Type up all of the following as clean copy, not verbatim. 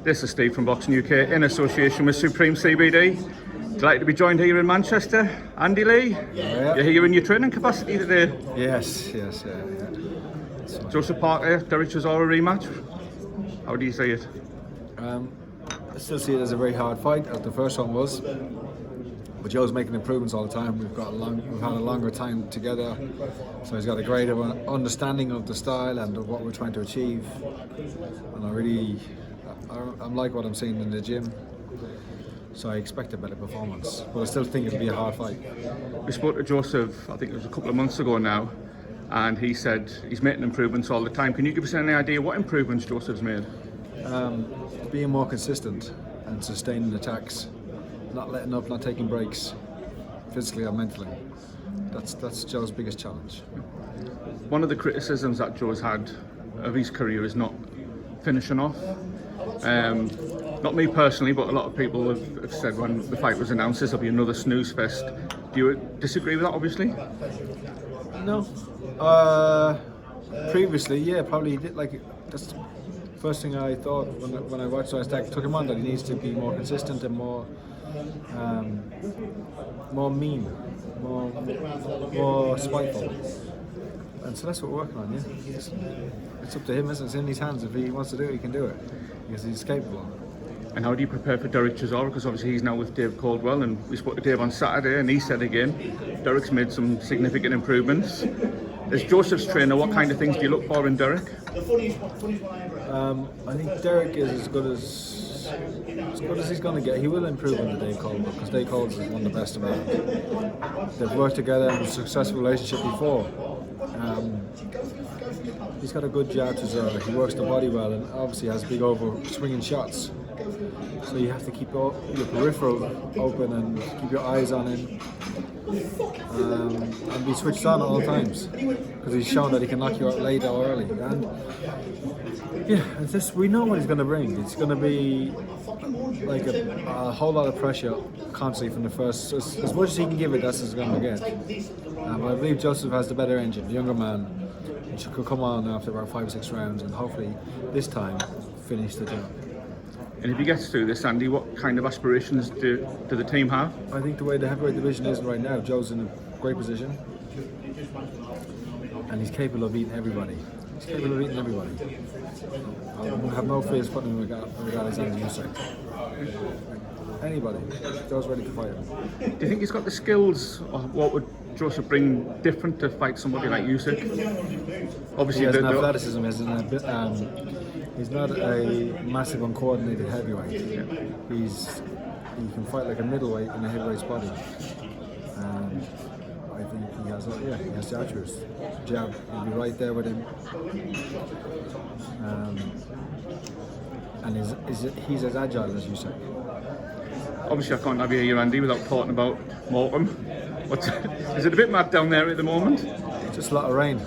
This is Steve from Boxing UK in association with Supreme CBD. Delighted to be joined here in Manchester. Andy Lee, you're here in your training capacity today. Yes. Joseph Parker, Derek Chisora rematch. How do you see it? I still see it as a very hard fight, as the first one was. But Joe's making improvements all the time. We've had a longer time together, so he's got a greater understanding of the style and of what we're trying to achieve. And I like what I'm seeing in the gym. So I expect a better performance, but I still think it'll be a hard fight. We spoke to Joseph, I think it was a couple of months ago now, and he said he's making improvements all the time. Can you give us any idea what improvements Joseph's made? Being more consistent and sustaining attacks, not letting up, not taking breaks, physically or mentally. That's Joe's biggest challenge. One of the criticisms that Joe's had of his career is not finishing off. Not me personally, but a lot of people have said when the fight was announced this will be another snooze fest. Do you disagree with that, obviously? No. Previously, yeah, probably did. That's the first thing I thought when I watched Usyk took him on, that he needs to be more consistent and more mean, more spiteful. And so that's what we're working on, yeah. It's up to him, isn't it? It's in his hands. If he wants to do it, he can do it, because he's capable. And how do you prepare for Derek Chisora? Because obviously he's now with Dave Caldwell, and we spoke to Dave on Saturday, and he said again, Derek's made some significant improvements. As Joseph's trainer, what kind of things do you look for in Derek? I think Derek is as good as he's going to get. He will improve under Dave Caldwell, because Dave Caldwell is one of the best around. They've worked together in a successful relationship before. He's got a good jab to Chisora. He works the body well, and obviously has big over swinging shots. So you have to keep your peripheral open and keep your eyes on him, and be switched on at all times, because he's shown that he can knock you out late or early. And we know what he's going to bring. It's going to be like a whole lot of pressure constantly from the first. As much as he can give it, that's what he's going to get. I believe Joseph has the better engine, the younger man. He could come on after about 5 or 6 rounds, and hopefully this time finish the job. And if he gets through this, Andy, what kind of aspirations do the team have? I think the way the heavyweight division is right now, Joe's in a great position, and he's capable of beating everybody. I have no fears putting him with Alexander Usyk. Anybody, Joe's ready to fight him. Do you think he's got the skills, or what would Joseph bring different to fight somebody like Usyk? Obviously, he has an athleticism. He's not a massive uncoordinated heavyweight. Yeah. He can fight like a middleweight in a heavyweight's body. And I think he has the attributes. Jab will be right there with him. And he's as agile as Usyk. Obviously, I can't have you here, Andy, without talking about Morecambe. Is it a bit mad down there at the moment? Just a lot of rain.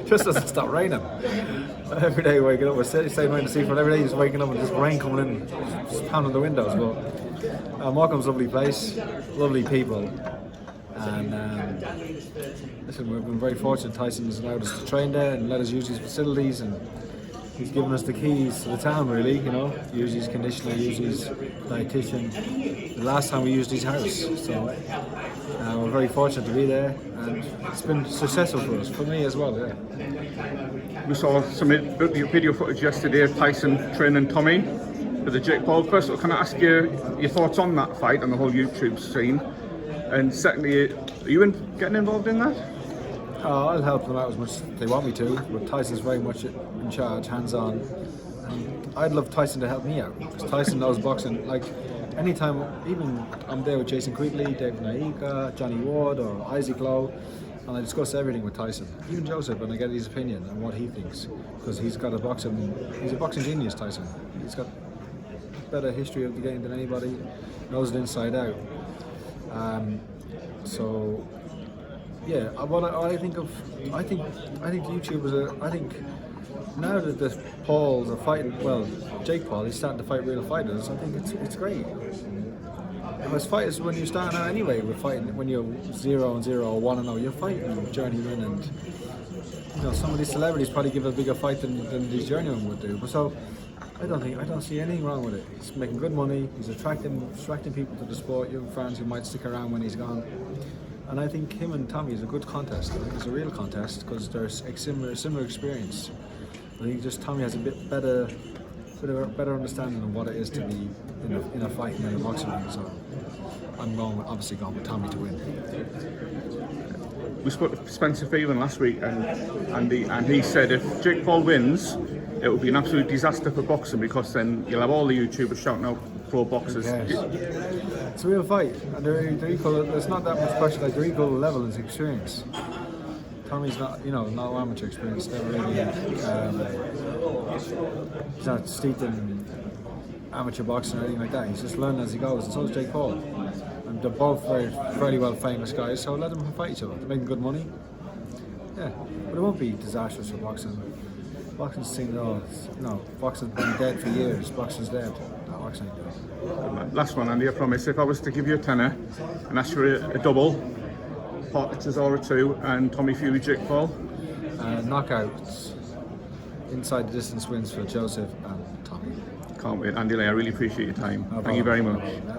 Just doesn't stop raining. Every day waking up, we're staying around the seafront. Every day just waking up and just rain coming in, just pounding the windows. But Morecambe's a lovely place, lovely people, and listen, we've been very fortunate. Tyson's allowed us to train there and let us use his facilities, and he's given us the keys to the town, really. Use his conditioner, use his dietitian. The last time we used his house, so we're very fortunate to be there, and it's been successful for me as well. Yeah. We saw some video footage yesterday of Tyson training Tommy for the Jake Paul. First of all, can I ask you your thoughts on that fight and the whole YouTube scene? And secondly, are you getting involved in that? I'll help them out as much as they want me to, but Tyson's very much in charge, hands-on. And I'd love Tyson to help me out, because Tyson knows boxing. Like, anytime, even I'm there with Jason Quigley, David Naika, Johnny Ward, or Isaac Lowe, and I discuss everything with Tyson, even Joseph, and I get his opinion and what he thinks, because he's a boxing genius, Tyson. He's got a better history of the game than anybody, knows it inside out. So yeah, I think YouTubers I think now that the Pauls are fighting, well, Jake Paul, he's starting to fight real fighters. I think it's great. As fighters, when you're starting out anyway, we're fighting when you're 0-0 or 1-0, you're fighting journeymen, and some of these celebrities probably give a bigger fight than these journeymen would do. But so I don't see anything wrong with it. He's making good money. He's attracting people to the sport, young fans who might stick around when he's gone. And I think him and Tommy is a good contest. I think it's a real contest because there's a similar experience. I think just Tommy has a bit better understanding of what it is to be in a fight in a boxing ring. So I'm obviously going with Tommy to win. We spoke to Spencer Phelan last week, and he said if Jake Paul wins, it would be an absolute disaster for boxing because then you'll have all the YouTubers shouting out pro boxers. It's a real fight, and they're equal. There's not that much pressure. Like they're equal level in experience. Tommy's not, not amateur experience. Never really. He's not steeped in amateur boxing or anything like that. He's just learning as he goes, and so is Jake Paul. And they're both fairly well famous guys, so let them fight each other. They're making good money. Yeah, but it won't be disastrous for boxing. Boxing's seen boxing's been dead for years. Boxing's dead. No, boxing ain't dead. Last one, Andy, I promise. If I was to give you a tenner and ask for a double, Chisora 2 and Tommy Fury, Jake Paul? Knockouts. Inside the distance wins for Joseph and Tommy. Can't wait. Andy Lee, I really appreciate your time. No Thank you very much. problem.